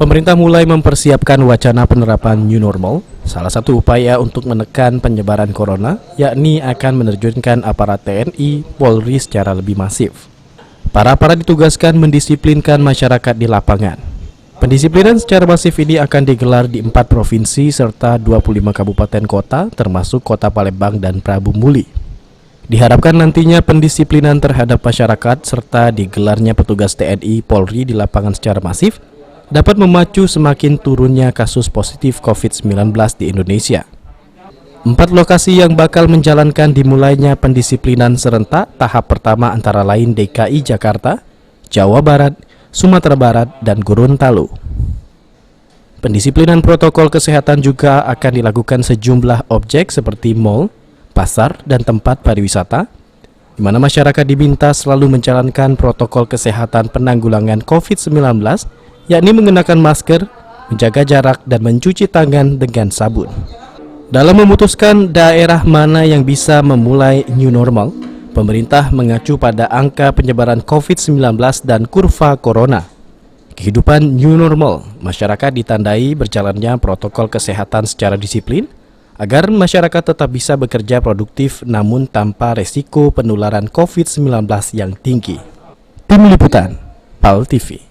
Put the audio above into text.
Pemerintah mulai mempersiapkan wacana penerapan new normal. Salah satu upaya untuk menekan penyebaran corona, yakni akan menerjunkan aparat TNI, Polri secara lebih masif. Para aparat ditugaskan mendisiplinkan masyarakat di lapangan. Pendisiplinan secara masif ini akan digelar di 4 provinsi serta 25 kabupaten kota, termasuk Kota Palembang dan Prabu Muli. Diharapkan nantinya pendisiplinan terhadap masyarakat serta digelarnya petugas TNI, Polri di lapangan secara masif dapat memacu semakin turunnya kasus positif COVID-19 di Indonesia. 4 lokasi yang bakal menjalankan dimulainya pendisiplinan serentak tahap pertama antara lain DKI Jakarta, Jawa Barat, Sumatera Barat, dan Gorontalo. Pendisiplinan protokol kesehatan juga akan dilakukan sejumlah objek seperti mal, pasar, dan tempat pariwisata, di mana masyarakat diminta selalu menjalankan protokol kesehatan penanggulangan COVID-19, yakni mengenakan masker, menjaga jarak, dan mencuci tangan dengan sabun. Dalam memutuskan daerah mana yang bisa memulai new normal, pemerintah mengacu pada angka penyebaran COVID-19 dan kurva corona. Kehidupan new normal, masyarakat ditandai berjalannya protokol kesehatan secara disiplin, agar masyarakat tetap bisa bekerja produktif namun tanpa resiko penularan COVID-19 yang tinggi. Tim Liputan, PAL TV.